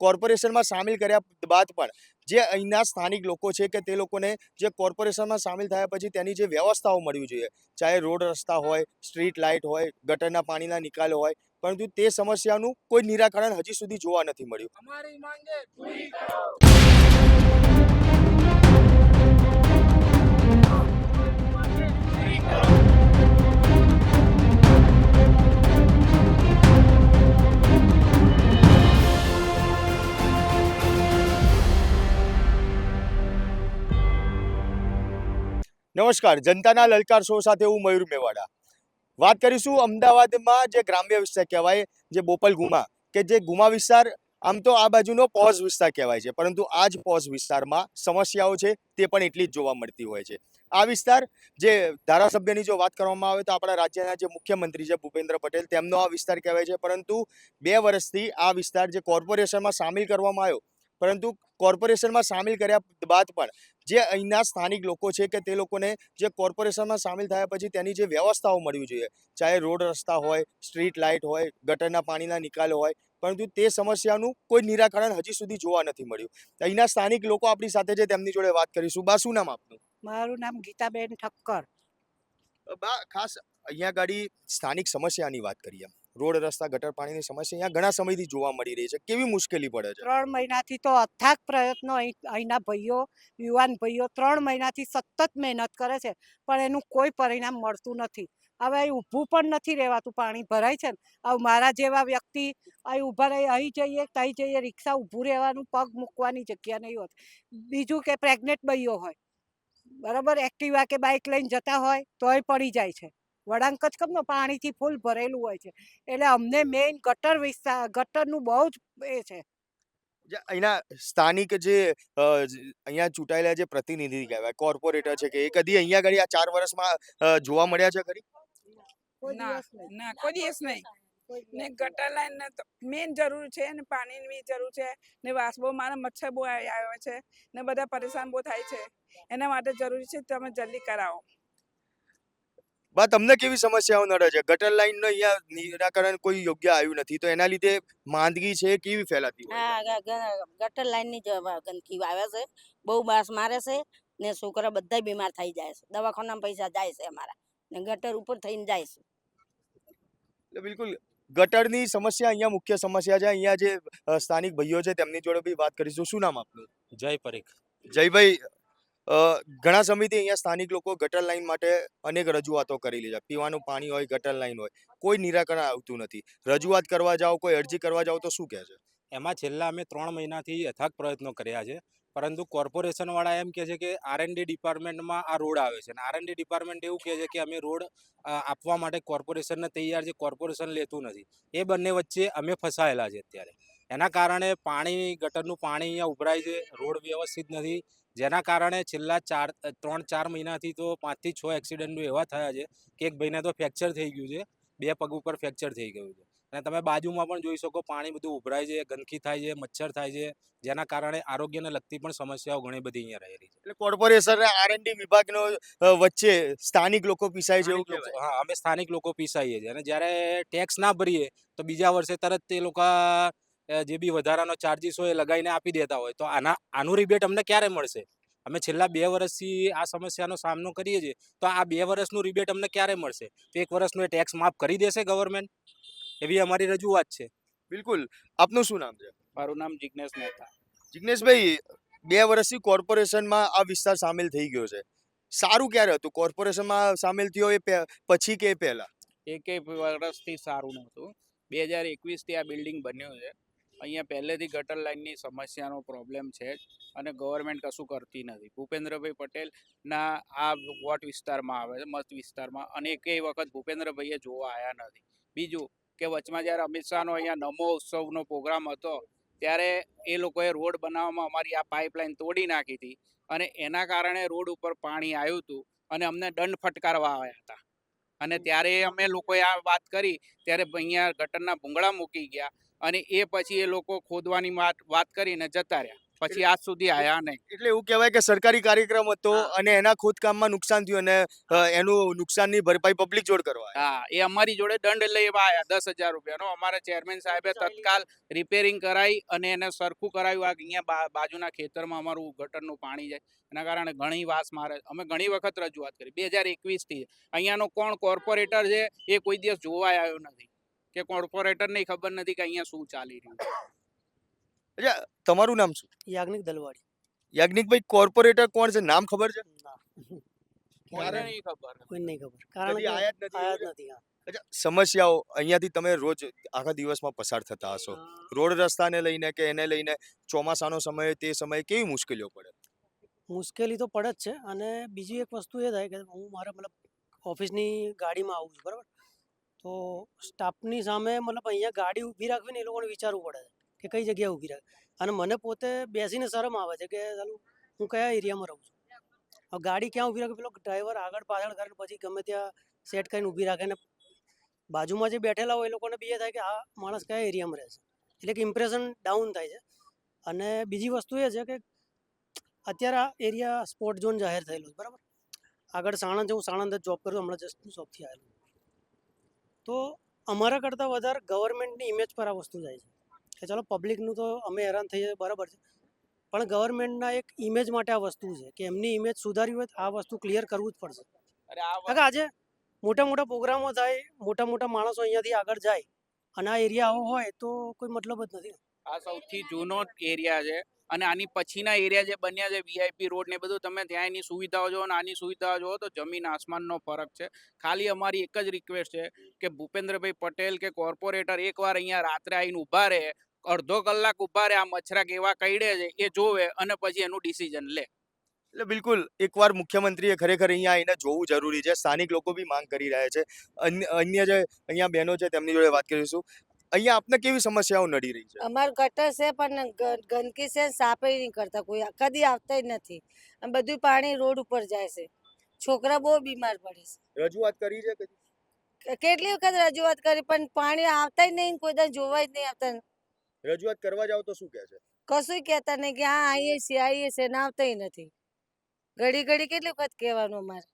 કોર્પોરેશનમાં સામેલ કર્યા બાદ પણ જે અહીંના સ્થાનિક લોકો છે કે તે લોકોને જે કોર્પોરેશનમાં સામેલ થયા પછી તેની જે વ્યવસ્થાઓ મળવી જોઈએ, ચાહે રોડ રસ્તા હોય, સ્ટ્રીટ લાઇટ હોય, ગટરના પાણીના નિકાલ હોય, પરંતુ તે સમસ્યાનું કોઈ નિરાકરણ હજી સુધી જોવા નથી મળ્યું. અમારી માંગે પૂરી કરો. નમસ્કાર, જનતાના લલકાર શો સાથે હું મયુર મેવાડા. વાત કરીશું અમદાવાદમાં જે ગ્રામ્ય વિસ્તાર કહેવાય, જે બોપલ ગુમા, કે જે ગુમા વિસ્તાર આમ તો આ બાજુનો પોઝ વિસ્તાર કહેવાય છે, પરંતુ આ જ પોઝ વિસ્તારમાં સમસ્યાઓ છે તે પણ એટલી જ જોવા મળતી હોય છે. આ વિસ્તાર જે ધારાસભ્યની જો વાત કરવામાં આવે તો આપણા રાજ્યના જે મુખ્યમંત્રી છે ભૂપેન્દ્ર પટેલ, તેમનો આ વિસ્તાર કહેવાય છે, પરંતુ 2 વર્ષથી આ વિસ્તાર જે કોર્પોરેશનમાં સામેલ કરવામાં આવ્યો, પરંતુ કોર્પોરેશનમાં સામેલ કર્યા બાદ પણ જે અહીંના સ્થાનિક લોકો છે કે તે લોકોને જે કોર્પોરેશનમાં સામેલ થયા પછી તેની જે વ્યવસ્થાઓ મળવી જોઈએ, ચાહે રોડ રસ્તા હોય, સ્ટ્રીટ લાઇટ હોય, ગટરના પાણીના નિકાલ હોય, પરંતુ તે સમસ્યાનું કોઈ નિરાકરણ હજી સુધી જોવા નથી મળ્યું. અહીંના સ્થાનિક લોકો આપણી સાથે છે, તેમની જોડે વાત કરીશું. બા, શું નામ આપનું? મારું નામ ગીતાબેન ઠક્કર. બા, ખાસ અહીંયા ગાડી સ્થાનિક સમસ્યાની વાત કરીએ. રોડ રસ્તા ગટર પાણીની સમસ્યા અહીંયા ઘણા સમયથી જોવા મળી રહી છે. કેવી મુશ્કેલી પડે છે? 3 મહિનાથી તો અથાગ પ્રયત્નો અહીંના ભાઈઓ, યુવાન ભાઈઓ 3 મહિનાથી સતત મહેનત કરે છે, પણ એનું કોઈ પરિણામ મળતું નથી. હવે અહીં ઊભું પણ નથી રહેવાતું, પાણી ભરાય છે ને. હવે મારા જેવા વ્યક્તિ અહીં ઊભા રહી, અહીં જઈએ ત્યાં જઈએ, રિક્ષા ઊભું રહેવાનું, પગ મૂકવાની જગ્યા નહીં હોતી. બીજું કે પ્રેગ્નેન્ટ ભાઈઓ હોય, બરાબર, એક્ટિવા કે બાઇક લઈને જતા હોય તોય પડી જાય છે. વળાંક જ કમ પાણીથી ફૂલ ભરેલું હોય છે. એટલે અમને મેઇન ગટર વિસ્તાર, ગટરનું બહુ જ એ છે. જે અહીંના સ્થાનિક જે અહીંયા ચૂંટાયેલા જે પ્રતિનિધિ કહેવાય, કોર્પોરેટર છે, કે એ કદી અહીંયા આગળ આ 4 વર્ષમાં જોવા મળ્યા છે ખરી? કોઈ ના દિવસ નહીં. ના કોઈ દિવસ નહીં. ને ગટર લાઈન ને તો મેન જરૂર છે, ને પાણીની બી જરૂર છે, ને વાસ બહુ મારા મચ્છર બહુ આવે છે, ને બધા પરેશાન બહુ થાય છે. એના માટે જરૂરી છે તમે જલ્દી કરાવો. બા, તમને કેવી સમસ્યાઓ નડે છે? ગટર લાઈનનો અહીંયા નિરાકરણ કોઈ યોગ્ય આવ્યું નથી, તો એના લીધે માંદગી છે એ કેવી ફેલાતી હોય છે? ગટર લાઈનની ગંદકી આવે છે, બહુ બાસ મારે છે, ને છોકરા બધા બીમાર થઈ જાય છે. દવાખાનામાં પૈસા જાય છે અમારા, ને ગટર ઉપર થઈને જાય છે. એટલે બિલકુલ ગટરની સમસ્યા અહીંયા મુખ્ય સમસ્યા છે. અહીંયા જે સ્થાનિક ભાઈઓ છે તેમની જોડે બી વાત કરીશું. શું નામ આપનું? જય પરીખ. જયભાઈ, ઘણા સમયથી અહીંયા સ્થાનિક લોકો ગટર લાઈન માટે અનેક રજૂઆતો કરેલી છે. પીવાનું પાણી હોય, ગટર લાઈન હોય, કોઈ નિરાકરણ આવતું નથી. રજૂઆત કરવા જાઓ, કોઈ અરજી કરવા જાઓ તો શું કહે છે? એમાં છેલ્લા અમે 3 મહિનાથી અથાગ પ્રયત્નો કર્યા છે, પરંતુ કોર્પોરેશનવાળા એમ કહે છે કે R&D ડિપાર્ટમેન્ટમાં આ રોડ આવે છે, અને R&D ડિપાર્ટમેન્ટ એવું કહે છે કે અમે રોડ આપવા માટે કોર્પોરેશનને તૈયાર છે, કોર્પોરેશન લેતું નથી. એ બંને વચ્ચે અમે ફસાયેલા છે અત્યારે. એના કારણે ગટરનું પાણી અહીંયા ઉભરાય છે, રોડ વ્યવસ્થિત નથી, જેના કારણે છેલ્લા 3-4 મહિનાથી તો 5 થી 6 એક્સિડન્ટો એવા થયા છે કે એક ભાઈને તો ફ્રેક્ચર થઈ ગયું છે, 2 પગ ઉપર ફ્રેક્ચર થઈ ગયું છે. અને તમે બાજુમાં પણ જોઈ શકો, પાણી બધું ઉભરાય છે, ગંદકી થાય છે, મચ્છર થાય છે, જેના કારણે આરોગ્યને લગતી પણ સમસ્યાઓ ઘણી બધી અહીંયા રહેલી છે. એટલે કોર્પોરેશન અને R&D વિભાગનો વચ્ચે સ્થાનિક લોકો પીસાય છે એવું કહેવાય. હા, અમે સ્થાનિક લોકો પીસાઈએ છીએ, અને જ્યારે ટેક્સ ના ભરીએ તો બીજા વર્ષે તરત તે લોકો જે બી વધારાનો ચાર્જીસ હોય એ લગાવીને આપી દેતા હોય. તો આનું રિબેટ અમને ક્યારે મળશે? અમે છેલ્લા 2 વર્ષથી આ સમસ્યાનો સામનો કરીએ છીએ, તો આ 2 વર્ષનું રિબેટ અમને ક્યારે મળશે? તો 1 વર્ષનો એ ટેક્સ માફ કરી દેશે ગવર્મેન્ટ? એવી અમારી રજૂઆત છે. બિલકુલ. આપનું શું નામ છે? મારું નામ જિજ્ઞેશ મહેતા. જિગ્નેશભાઈ, 2 વર્ષથી કોર્પોરેશનમાં આ વિસ્તાર સામેલ થઈ ગયો છે. સારું ક્યારે હતું? કોર્પોરેશનમાં સામેલ થયો એ પછી કે પહેલા? એકેય વર્ષથી સારું નહોતું. 2021થી આ બિલ્ડિંગ બન્યું છે. અહીંયા પહેલેથી ગટર લાઇનની સમસ્યાનો પ્રોબ્લેમ છે જ, અને ગવર્મેન્ટ કશું કરતી નથી. ભૂપેન્દ્રભાઈ પટેલના આ વોટ વિસ્તારમાં આવે છે, મત વિસ્તારમાં, અને એકેય વખત ભૂપેન્દ્રભાઈએ જોવા આવ્યા નથી. બીજું કે વચમાં જ્યારે અમિત શાહનો અહીંયા નમો ઉત્સવનો પ્રોગ્રામ હતો, ત્યારે એ લોકોએ રોડ બનાવવામાં અમારી આ પાઇપલાઇન તોડી નાખી હતી, અને એના કારણે રોડ ઉપર પાણી આવ્યું હતું, અને અમને દંડ ફટકારવા આવ્યા હતા. અને ત્યારે અમે લોકોએ આ વાત કરી ત્યારે અહીંયા ગટરના ભૂંગળા મૂકી ગયા, અને એ પછી એ લોકો ખોદવાની વાત કરીને જતા રહ્યા. પછી આજ સુધી આયા નહીં. એટલે એવું કહેવાય કે સરકારી કાર્યક્રમ હતો હા. અને એના ખોદકામમાં નુકસાન થયું અને એનું નુકસાનની ભરપાઈ પબ્લિક જોડ કરવા આવ્યા. હા, એ અમારી જોડે દંડ લેવા આયા 10,000 રૂપિયાનો. અમારા ચેરમેન સાહેબે તત્કાલ રિપેરિંગ કરાવી અને એને સરખું કરાવ્યું. આ અહીંયા બાજુના ખેતરમાં અમારું ગટરનું પાણી જાય એના કારણે ઘણી વાસ મારે. અમે ઘણી વખત રજૂઆત કરી 2021 થી. અહીંયાનો કોણ કોર્પોરેટર છે એ કોઈ દિવસ જોવા આવ્યો નથી કે કોર્પોરેટરને ખબર નથી કે અહીંયા શું ચાલી રહ્યું છે. અચ્છા, તમારું નામ શું? યાજ્ઞિક દલવાડી. યાજ્ઞિકભાઈ, કોર્પોરેટર કોણ છે, નામ ખબર છે? ના, કોઈને નહીં ખબર. કોઈને નહીં ખબર. કારણ કદી કે આયા જ નથી. આયા જ નથી. હા. અચ્છા, સમસ્યાઓ અહીંયાથી તમે રોજ આખા દિવસમાં પસાર થતા હશો, રોડ રસ્તાને લઈને કે એને લઈને ચોમાસાનો સમય તે સમયે કેવી મુશ્કેલીઓ પડે? મુશ્કેલી તો પડે જ છે અને બીજી એક વસ્તુ એ થાય કે હું મારે મતલબ ઓફિસની ગાડીમાં આવું છું, બરાબર? તો સ્ટાફની સામે મતલબ અહીંયા ગાડી ઊભી રાખવી ને એ લોકોને વિચારવું પડે છે કે કઈ જગ્યાએ ઊભી રાખે. અને મને પોતે બેસીને શરમ આવે છે કે ચાલું હું કયા એરિયામાં રહું છું. હવે ગાડી ક્યાં ઊભી રાખે, પેલો ડ્રાઈવર આગળ પાછળ કરે પછી ગમે ત્યાં સેટ કરીને ઊભી રાખે ને બાજુમાં જે બેઠેલા હોય એ લોકોને બી એ થાય કે આ માણસ કયા એરિયામાં રહે છે. એટલે કે ઇમ્પ્રેશન ડાઉન થાય છે. અને બીજી વસ્તુ એ છે કે અત્યારે આ એરિયા સ્પોટ ઝોન જાહેર થયેલો છે, બરાબર? આગળ સાણંદ છે, હું સાણંદ જ જોબ કરું, હમણાં જસ્ટ જોબથી આવેલો. તો અમારા કરતાં વધારે ગવર્મેન્ટની ઇમેજ પર આ વસ્તુ જાય છે કે ચાલો પબ્લિકનું તો અમે હેરાન થઈએ બરાબર છે, પણ ગવર્મેન્ટના એક ઇમેજ માટે આ વસ્તુ છે કે એમની ઇમેજ સુધારવી હોય તો આ વસ્તુ ક્લિયર કરવું જ પડશે. અરે આ કારણ કે આજે મોટા મોટા પ્રોગ્રામો થાય, મોટા મોટા માણસો અહીંયાથી આગળ જાય અને આ એરિયા આવો હોય તો કોઈ મતલબ જ નથી. આ સૌથી જૂનો એરિયા છે અને આની પછીના એરિયા જે બન્યા છે વીઆઈપી રોડ ને બધું, તમે ત્યાં એની સુવિધાઓ જો અને આની સુવિધાઓ જો તો જમીન આસમાનનો ફરક છે. ખાલી અમારી એક જ રિક્વેસ્ટ છે કે ભૂપેન્દ્રભાઈ પટેલ કે કોર્પોરેટર એકવાર અહીંયા રાત્રે આવીને ઊભા રહે, અડધો કલાક ઊભા રહે, આ મચ્છરા કેવા કઈડે છે એ જોવે અને પછી એનું ડિસિઝન લે. એટલે બિલકુલ એકવાર મુખ્યમંત્રીએ ખરેખર અહીંયા આવીને જોવું જરૂરી છે. સ્થાનિક લોકો બી માંગ કરી રહ્યા છે. અન્ય જે અહીંયા બહેનો છે તેમની જોડે વાત કરીશું. અહીંયા આપને કેવી સમસ્યાઓ નડી રહી છે? અમાર ગટર છે પણ ગંદકી છે, સાફે નહીં કરતા કોઈ, કદી આવતા જ નથી. અને બધું પાણી રોડ ઉપર જાય છે. છોકરા બહુ બીમાર પડે છે. રજૂઆત કરી છે કદી? કેટલી વખત રજૂઆત કરી પણ પાણી આવતા જ નહીં, કોઈ જોવા જ નહીં આવતા. રજૂઆત કરવા જાવ તો શું કહે છે? કશું કહેતા નહીં કે હા આવીએ છીએ ને આવતાય નથી. ઘડી ઘડી કેટલી વખત કહેવાનું અમારે.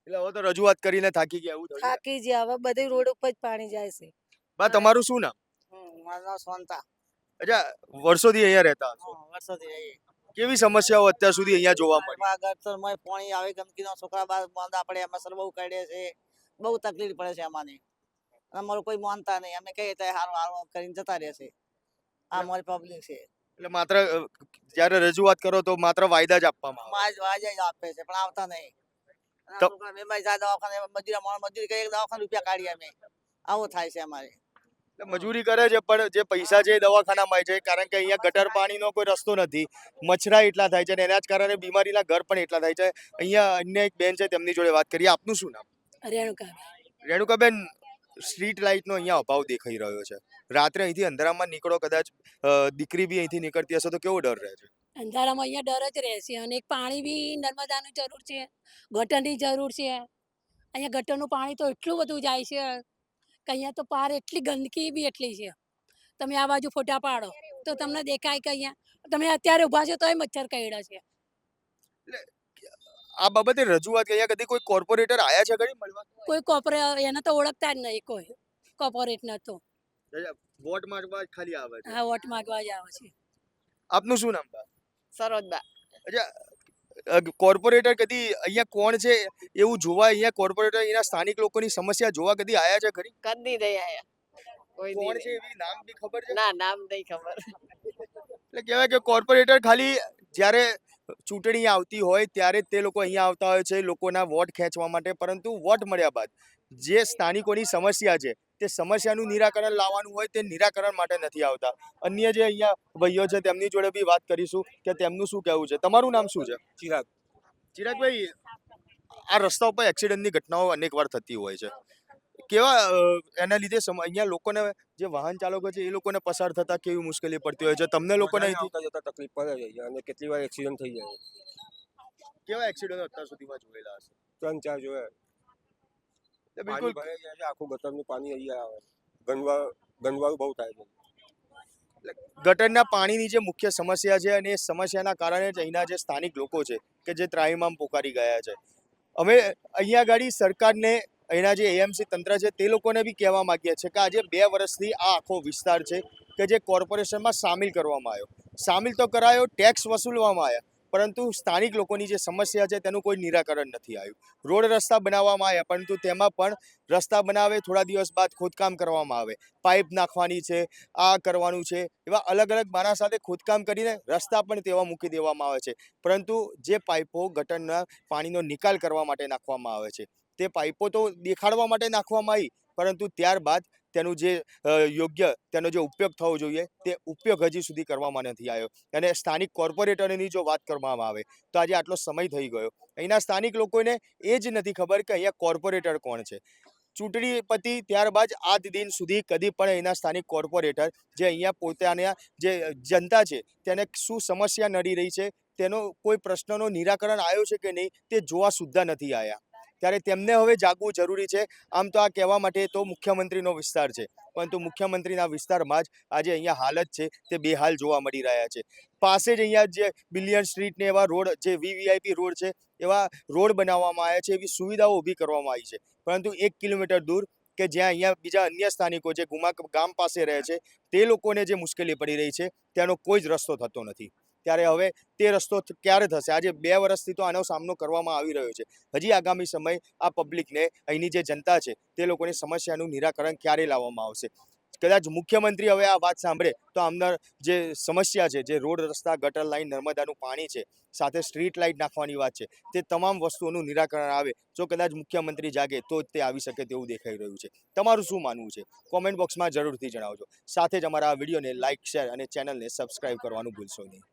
એટલે હવે તો રજૂઆત કરીને થાકી ગયા એવું થયું છે. થાકી જ્યાં હવે બધે રોડ ઉપર જ પાણી જાય છે. બા, તમારું શું નામ? મારું નામ સોનતા. અચ્છા, વર્ષોથી અહીંયા રહેતા હશો. વર્ષોથી કેવી સમસ્યાઓ અત્યાર સુધી અહીંયા જોવા મળી? ગટરમાં પાણી આવે, ગંદકીનો છોકરા બાર માંદા પડે, મસર બહુ કાઢે છે, બહુ તકલીફ પડે છે અમાને. અમારું કોઈ માનતા નહીં, અમે કહીએ તો હારું હારું કરીને જતા રહે છે. આ અમારી પબ્લિક છે. એટલે માત્ર જ્યારે રજૂઆત કરો તો માત્ર વાયદા જ આપવામાં આવે. વાજે જ આપે છે પણ આવતા નહીં. તો- બીમારી જાય દવાખાને મજૂરી કરી દવાખાને રૂપિયા કાઢીએ અમે. આવું થાય છે અમારે. એટલે મજૂરી કરે છે પણ જે પૈસા છે એ દવાખાનામાં છે, કારણ કે અહીંયા ગટર પાણીનો કોઈ રસ્તો નથી. મચ્છરા એટલા થાય છે અને એના જ કારણે બીમારીના ઘર પણ એટલા થાય છે. અહીંયા અન્ય એક બેન છે તેમની જોડે વાત કરીએ. આપનું શું નામ? રેણુકા. રેણુકાબેન, સ્ટ્રીટ લાઇટનો અહીંયા અભાવ દેખાઈ રહ્યો છે. રાત્રે અહીંથી અંધારામાં નીકળો, કદાચ દીકરી બી અહીંથી નીકળતી હશે તો કેવો ડર રહે છે? અંધારામાં અહીંયા ડર જ રહેશે અને એક પાણી બી નર્મદાની જરૂર છે, ગટરની જરૂર છે. અહીંયા ગટરનું પાણી તો એટલું બધું જાય છે કે અહીંયા તો પાર એટલી ગંદકી બી એટલી છે. તમે આ બાજુ ફોટા પાડો તો તમને દેખાય કે અહીંયા તમે અત્યારે ઊભા છો તોય મચ્છર કરડ્યા છે. આ બાબતે રજૂઆત અહીંયા કદી કોઈ કોર્પોરેટર આયા છે ખરી મળવા? કોઈ કોર્પોરેટ એને તો ઓળખતા જ નહીં કોઈ કોર્પોરેટને તો. વોટ માંગવા જ ખાલી આવે છે. આ વોટ માંગવા જ આવે છે. આપનું શું નામ બા? સરોજબા. અચ્છા, કોર્પોરેટર કદી અહીંયા કોણ છે એવું જોવા, અહીંયા કોર્પોરેટર અહીંના સ્થાનિક લોકોની સમસ્યા જોવા કદી આયા છે ખરી? કદી નહીં આયા. કોઈ કોણ છે એવી નામ બી ખબર છે? ના, નામ નહીં ખબર. એટલે કહેવાય કે કોર્પોરેટર ખાલી જ્યારે ચૂંટણી આવતી હોય ત્યારે જ તે લોકો અહીંયા આવતા હોય છે લોકોના વોટ ખેંચવા માટે, પરંતુ વોટ મળ્યા બાદ જે સ્થાનિકોની સમસ્યા છે તે સમસ્યાનું નિરાકરણ લાવવાનું હોય તે નિરાકરણ માટે નથી આવતા. અન્ય જે અહીંયા ભાઈઓ છે તેમની જોડે બી વાત કરીશું કે તેમનું શું કહેવું છે. તમારું નામ શું છે? ચિરાગ. ચિરાગભાઈ, આ રસ્તા ઉપર એક્સિડન્ટની ઘટનાઓ અનેકવાર થતી હોય છે. કેવા એના લીધે અહીંયા લોકોને, જે વાહન ચાલકો છે એ લોકોને પસાર થતા કેવી મુશ્કેલી પડતી હોય છે? તમને લોકોને અહીંથી આવતા જતા તકલીફ પડે છે અને કેટલી વાર એક્સિડન્ટ થઈ જાય. કેવા એક્સિડન્ટ અત્યાર સુધીમાં જોયેલા હશે? 3-4 જોયા. એટલે પાણી બિલકુલ ભરાઈ જાય છે, આખું ગટરનું પાણી અહીંયા આવે. ગંદવાળું બહુ થાય છે. ગટરના પાણીની જે મુખ્ય સમસ્યા છે અને એ સમસ્યાના કારણે જ અહીંના જે સ્થાનિક લોકો છે કે જે ત્રાહિમામ પોકારી ગયા છે. અમે અહીંયા ગાડી સરકારને અહીંના જે એએમસી તંત્ર છે તે લોકોને બી કહેવા માંગીએ છીએ કે આજે 2 વર્ષથી આ આખો વિસ્તાર છે કે જે કોર્પોરેશનમાં સામેલ કરવામાં આવ્યો. સામેલ તો કરાયો, ટેક્સ વસૂલવામાં આવ્યા, પરંતુ સ્થાનિક લોકોની જે સમસ્યા છે તેનું કોઈ નિરાકરણ નથી આવ્યું. રોડ રસ્તા બનાવવામાં આવ્યા, પરંતુ તેમાં પણ રસ્તા બનાવે થોડા દિવસ બાદ ખોદકામ કરવામાં આવે, પાઇપ નાખવાની છે, આ કરવાનું છે, એવા અલગ અલગ બહાના સાથે ખોદકામ કરીને રસ્તા પણ તેવા મૂકી દેવામાં આવે છે. પરંતુ જે પાઇપો ગટરના પાણીનો નિકાલ કરવા માટે નાખવામાં આવે છે તે પાઇપો તો દેખાડવા માટે નાખવામાં આવી, પરંતુ ત્યારબાદ તેનું જે યોગ્ય તેનો જે ઉપયોગ થવો જોઈએ તે ઉપયોગ હજી સુધી કરવામાં નથી આવ્યો. અને સ્થાનિક કોર્પોરેટરની જો વાત કરવામાં આવે તો આજે આટલો સમય થઈ ગયો, અહીંના સ્થાનિક લોકોને એ જ નથી ખબર કે અહીંયા કોર્પોરેટર કોણ છે. ચૂંટણી પતી ત્યારબાદ આજ દિન સુધી કદી પણ અહીંના સ્થાનિક કોર્પોરેટર જે અહીંયા પોતાના જે જનતા છે તેને શું સમસ્યા નડી રહી છે, તેનો કોઈ પ્રશ્નનો નિરાકરણ આવ્યો છે કે નહીં તે જોવા સુદ્ધા નથી આવ્યા. ત્યારે તેમને હવે જાગવું જરૂરી છે. આમ તો આ કહેવા માટે તો મુખ્યમંત્રીનો વિસ્તાર છે, પરંતુ મુખ્યમંત્રીના વિસ્તારમાં જ આજે અહીંયા હાલત છે તે બેહાલ જોવા મળી રહ્યા છે. પાસે જ અહીંયા જે બિલિયન સ્ટ્રીટ ને એવા રોડ જે વીવીઆઈપી રોડ છે એવા રોડ બનાવવામાં આવ્યા છે, એવી સુવિધાઓ ઊભી કરવામાં આવી છે, પરંતુ 1 કિલોમીટર દૂર કે જ્યાં અહીંયા બીજા અન્ય સ્થાનિકો જે ગુમા ગામ પાસે રહે છે તે લોકોને જે મુશ્કેલી પડી રહી છે તેનો કોઈ જ રસ્તો થતો નથી. ત્યારે હવે તે રસ્તો ક્યારે થશે? આજે 2 વર્ષથી તો આનો સામનો કરવામાં આવી રહ્યો છે. હજી આગામી સમય આ પબ્લિકને, અહીંની જે જનતા છે તે લોકોની સમસ્યાનું નિરાકરણ ક્યારે લાવવામાં આવશે? કદાચ મુખ્યમંત્રી હવે આ વાત સાંભળે તો આવનાર જે સમસ્યા છે, જે રોડ રસ્તા, ગટર લાઈન, નર્મદાનું પાણી છે, સાથે સ્ટ્રીટ લાઇટ નાખવાની વાત છે, તે તમામ વસ્તુઓનું નિરાકરણ આવે. જો કદાચ મુખ્યમંત્રી જાગે તો જ તે આવી શકે તેવું દેખાઈ રહ્યું છે. તમારું શું માનવું છે? કોમેન્ટ બોક્સમાં જરૂરથી જણાવજો. સાથે જ અમારા આ વિડીયોને લાઇક, શેર અને ચેનલને સબસ્ક્રાઇબ કરવાનું ભૂલશો નહીં.